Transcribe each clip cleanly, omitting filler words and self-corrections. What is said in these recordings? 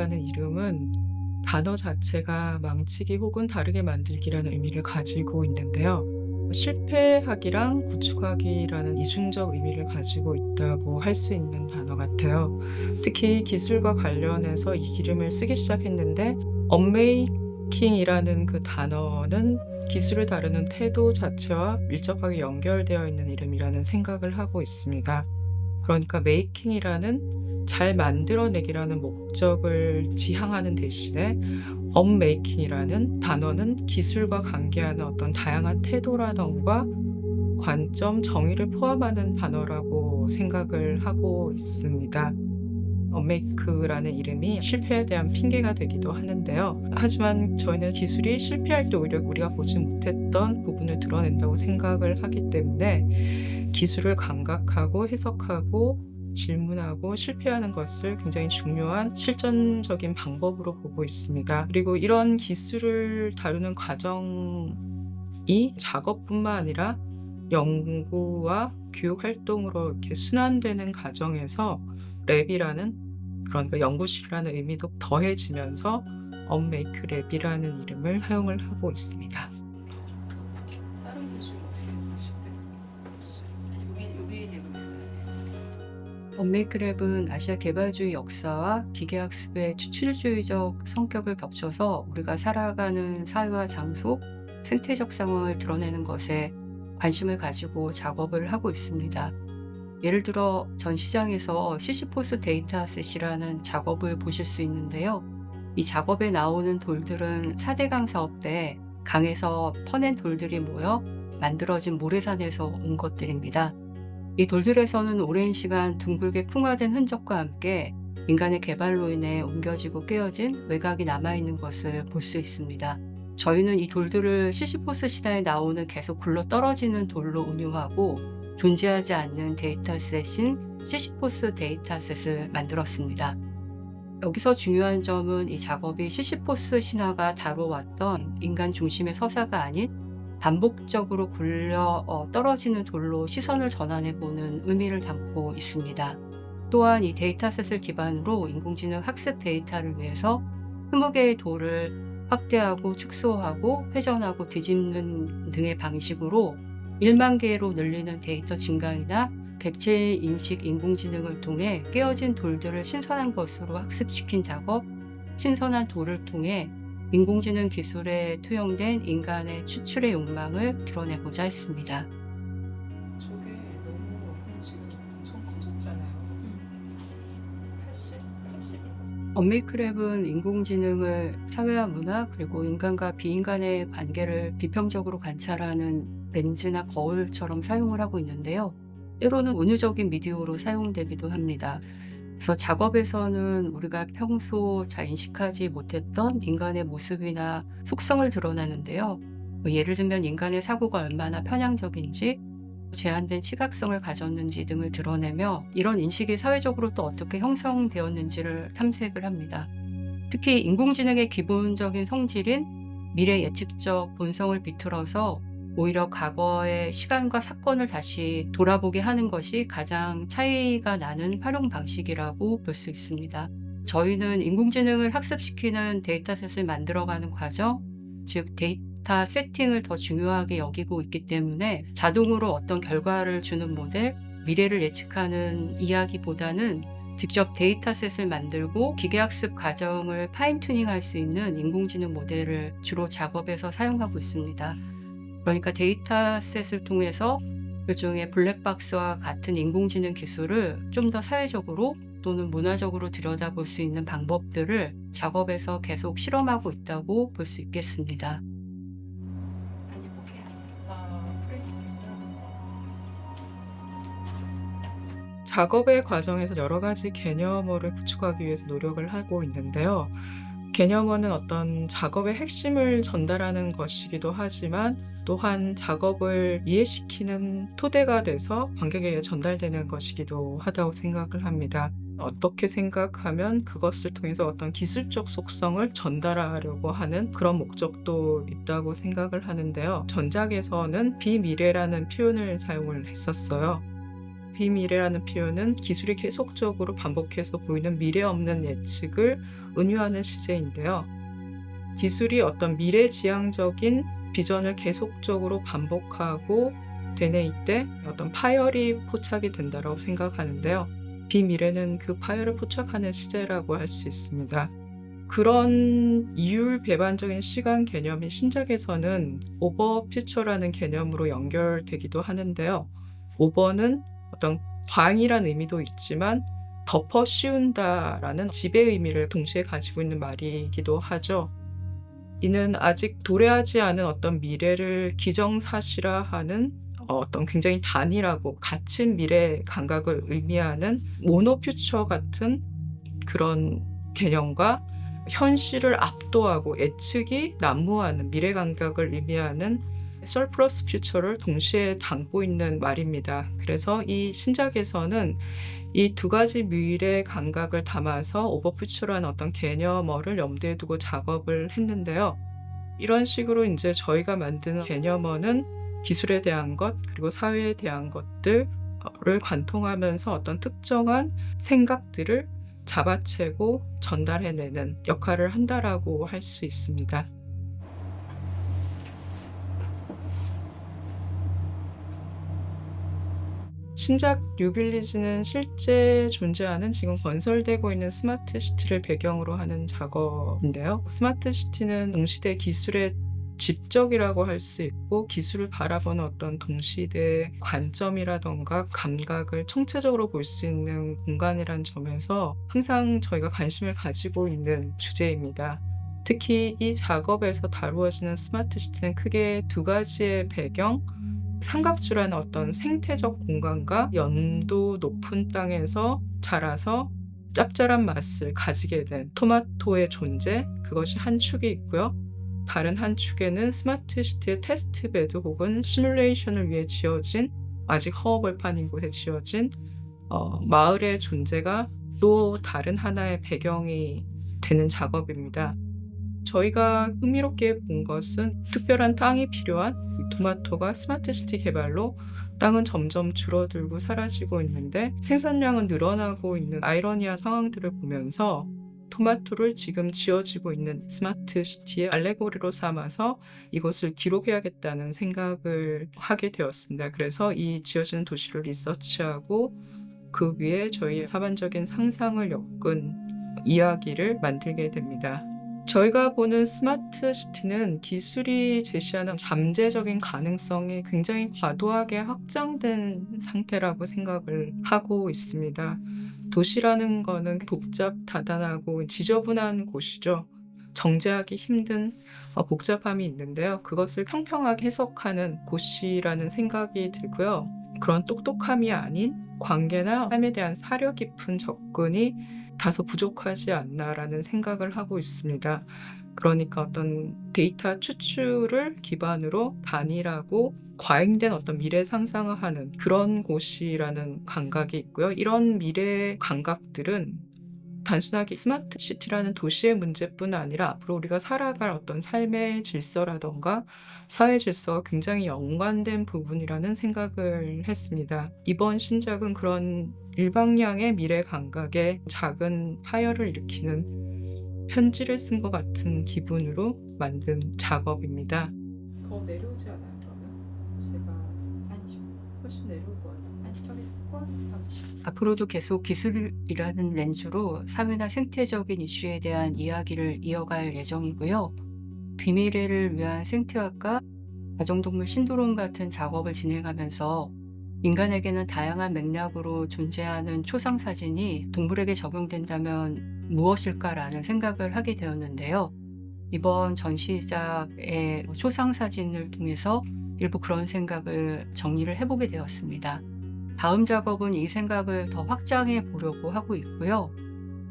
메이크라는 이름은 단어 자체가 망치기 혹은 다르게 만들기라는 의미를 가지고 있는데요. 실패하기랑 구축하기라는 이중적 의미를 가지고 있다고 할 수 있는 단어 같아요. 특히 기술과 관련해서 이 이름을 쓰기 시작했는데 업메이킹이라는 그 단어는 기술을 다루는 태도 자체와 밀접하게 연결되어 있는 이름이라는 생각을 하고 있습니다. 그러니까 메이킹이라는 잘 만들어내기라는 목적을 지향하는 대신에 업메이킹이라는 단어는 기술과 관계하는 어떤 다양한 태도라던가 관점, 정의를 포함하는 단어라고 생각을 하고 있습니다. 업메이크라는 이름이 실패에 대한 핑계가 되기도 하는데요. 하지만 저희는 기술이 실패할 때 오히려 우리가 보지 못했던 부분을 드러낸다고 생각을 하기 때문에 기술을 감각하고 해석하고 질문하고 실패하는 것을 굉장히 중요한 실전적인 방법으로 보고 있습니다. 그리고 이런 기술을 다루는 과정이 작업뿐만 아니라 연구와 교육 활동으로 이렇게 순환되는 과정에서 랩이라는, 그러니까 연구실이라는 의미도 더해지면서 업메이크 랩이라는 이름을 사용을 하고 있습니다. 다른 기술 어떻게 기술들? 아니 요게 되고 있어요. 업메이크랩은 아시아 개발주의 역사와 기계학습의 추출주의적 성격을 겹쳐서 우리가 살아가는 사회와 장소, 생태적 상황을 드러내는 것에 관심을 가지고 작업을 하고 있습니다. 예를 들어 전 시장에서 시시포스 데이터셋이라는 작업을 보실 수 있는데요. 이 작업에 나오는 돌들은 4대강 사업 때 강에서 퍼낸 돌들이 모여 만들어진 모래산에서 온 것들입니다. 이 돌들에서는 오랜 시간 둥글게 풍화된 흔적과 함께 인간의 개발로 인해 옮겨지고 깨어진 외곽이 남아있는 것을 볼 수 있습니다. 저희는 이 돌들을 시시포스 시대에 나오는 계속 굴러 떨어지는 돌로 운용하고 존재하지 않는 데이터셋인 시시포스 데이터셋을 만들었습니다. 여기서 중요한 점은 이 작업이 시시포스 신화가 다뤄왔던 인간 중심의 서사가 아닌 반복적으로 굴려 떨어지는 돌로 시선을 전환해보는 의미를 담고 있습니다. 또한 이 데이터셋을 기반으로 인공지능 학습 데이터를 위해서 20개의 돌을 확대하고 축소하고 회전하고 뒤집는 등의 방식으로 1만 개로 늘리는 데이터 증강이나 객체 인식 인공지능을 통해 깨어진 돌들을 신선한 것으로 학습시킨 작업, 신선한 돌을 통해 인공지능 기술에 투영된 인간의 추출의 욕망을 드러내고자 했습니다. 저게 너무 지금 엄청 커졌잖아요. 80인치. 업메이크랩은 인공지능을 사회와 문화 그리고 인간과 비인간의 관계를 비평적으로 관찰하는 렌즈나 거울처럼 사용을 하고 있는데요. 때로는 은유적인 미디어로 사용되기도 합니다. 그래서 작업에서는 우리가 평소 잘 인식하지 못했던 인간의 모습이나 속성을 드러내는데요. 예를 들면 인간의 사고가 얼마나 편향적인지, 제한된 시각성을 가졌는지 등을 드러내며 이런 인식이 사회적으로 또 어떻게 형성되었는지를 탐색을 합니다. 특히 인공지능의 기본적인 성질인 미래 예측적 본성을 비틀어서 오히려 과거의 시간과 사건을 다시 돌아보게 하는 것이 가장 차이가 나는 활용 방식이라고 볼 수 있습니다. 저희는 인공지능을 학습시키는 데이터셋을 만들어가는 과정, 즉 데이터 세팅을 더 중요하게 여기고 있기 때문에 자동으로 어떤 결과를 주는 모델, 미래를 예측하는 이야기보다는 직접 데이터셋을 만들고 기계학습 과정을 파인튜닝할 수 있는 인공지능 모델을 주로 작업에서 사용하고 있습니다. 그러니까 데이터셋을 통해서 일종의 블랙박스와 같은 인공지능 기술을 좀 더 사회적으로 또는 문화적으로 들여다볼 수 있는 방법들을 작업에서 계속 실험하고 있다고 볼 수 있겠습니다. 작업의 과정에서 여러 가지 개념어를 구축하기 위해서 노력을 하고 있는데요. 개념어는 어떤 작업의 핵심을 전달하는 것이기도 하지만 또한 작업을 이해시키는 토대가 돼서 관객에게 전달되는 것이기도 하다고 생각을 합니다. 어떻게 생각하면 그것을 통해서 어떤 기술적 속성을 전달하려고 하는 그런 목적도 있다고 생각을 하는데요. 전작에서는 비미래라는 표현을 사용을 했었어요. 비미래라는 표현은 기술이 계속적으로 반복해서 보이는 미래 없는 예측을 은유하는 시제인데요. 기술이 어떤 미래지향적인 비전을 계속적으로 반복하고 되뇌일 때 어떤 파열이 포착이 된다고 생각하는데요. 비미래는 그 파열을 포착하는 시제라고 할 수 있습니다. 그런 이율배반적인 시간 개념이 신작에서는 오버 퓨처라는 개념으로 연결되기도 하는데요. 오버는 어떤 광이란 의미도 있지만 덮어 씌운다라는 지배 의미를 동시에 가지고 있는 말이기도 하죠. 이는 아직 도래하지 않은 어떤 미래를 기정사실화하는 어떤 굉장히 단일하고 갇힌 미래 감각을 의미하는 모노퓨처 같은 그런 개념과 현실을 압도하고 예측이 난무하는 미래 감각을 의미하는 서플러스 퓨처를 동시에 담고 있는 말입니다. 그래서 이 신작에서는 이 두 가지 미래 감각을 담아서 오버퓨처라는 어떤 개념어를 염두에 두고 작업을 했는데요. 이런 식으로 이제 저희가 만든 개념어는 기술에 대한 것 그리고 사회에 대한 것들을 관통하면서 어떤 특정한 생각들을 잡아채고 전달해내는 역할을 한다라고 할 수 있습니다. 신작 뉴빌리지는 실제 존재하는 지금 건설되고 있는 스마트 시티를 배경으로 하는 작업인데요. 스마트 시티는 동시대 기술의 집적이라고 할 수 있고 기술을 바라보는 어떤 동시대의 관점이라던가 감각을 총체적으로 볼 수 있는 공간이란 점에서 항상 저희가 관심을 가지고 있는 주제입니다. 특히 이 작업에서 다루어지는 스마트 시티는 크게 두 가지의 배경, 삼각주라는 어떤 생태적 공간과 연도 높은 땅에서 자라서 짭짤한 맛을 가지게 된 토마토의 존재, 그것이 한 축이 있고요. 다른 한 축에는 스마트 시티의 테스트베드 혹은 시뮬레이션을 위해 지어진 아직 허허벌판인 곳에 지어진 마을의 존재가 또 다른 하나의 배경이 되는 작업입니다. 저희가 흥미롭게 본 것은 특별한 땅이 필요한 이 토마토가 스마트 시티 개발로 땅은 점점 줄어들고 사라지고 있는데 생산량은 늘어나고 있는 아이러니한 상황들을 보면서 토마토를 지금 지어지고 있는 스마트 시티의 알레고리로 삼아서 이것을 기록해야겠다는 생각을 하게 되었습니다. 그래서 이 지어지는 도시를 리서치하고 그 위에 저희의 사반적인 상상을 엮은 이야기를 만들게 됩니다. 저희가 보는 스마트 시티는 기술이 제시하는 잠재적인 가능성이 굉장히 과도하게 확장된 상태라고 생각을 하고 있습니다. 도시라는 거는 복잡다단하고 지저분한 곳이죠. 정제하기 힘든 복잡함이 있는데요. 그것을 평평하게 해석하는 곳이라는 생각이 들고요. 그런 똑똑함이 아닌 관계나 삶에 대한 사려 깊은 접근이 다소 부족하지 않나라는 생각을 하고 있습니다. 그러니까 어떤 데이터 추출을 기반으로 단일하고 과잉된 어떤 미래 상상을 하는 그런 곳이라는 감각이 있고요. 이런 미래 감각들은 단순하게 스마트 시티라는 도시의 문제뿐 아니라 앞으로 우리가 살아갈 어떤 삶의 질서라던가 사회 질서가 굉장히 연관된 부분이라는 생각을 했습니다. 이번 신작은 그런 일방향의 미래 감각에 작은 파열을 일으키는 편지를 쓴 것 같은 기분으로 만든 작업입니다. 더 내려오지 않아요, 그러면? 제가 훨씬 내려올 것 같아요. 저기 앞으로도 계속 기술이라는 렌즈로 사회나 생태적인 이슈에 대한 이야기를 이어갈 예정이고요. 비미래를 위한 생태학과 가정동물 신드롬 같은 작업을 진행하면서 인간에게는 다양한 맥락으로 존재하는 초상사진이 동물에게 적용된다면 무엇일까라는 생각을 하게 되었는데요. 이번 전시작의 초상사진을 통해서 일부 그런 생각을 정리를 해보게 되었습니다. 다음 작업은 이 생각을 더 확장해 보려고 하고 있고요.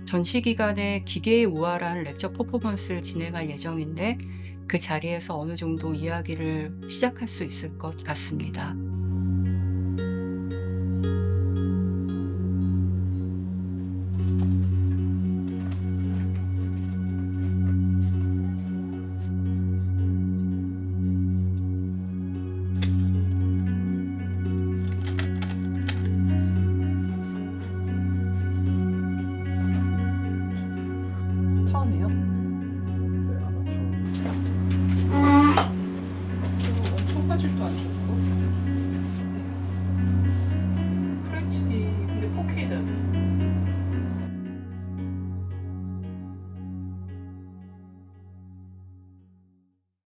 전시 기간에 기계의 우아한 렉처 퍼포먼스를 진행할 예정인데 그 자리에서 어느 정도 이야기를 시작할 수 있을 것 같습니다.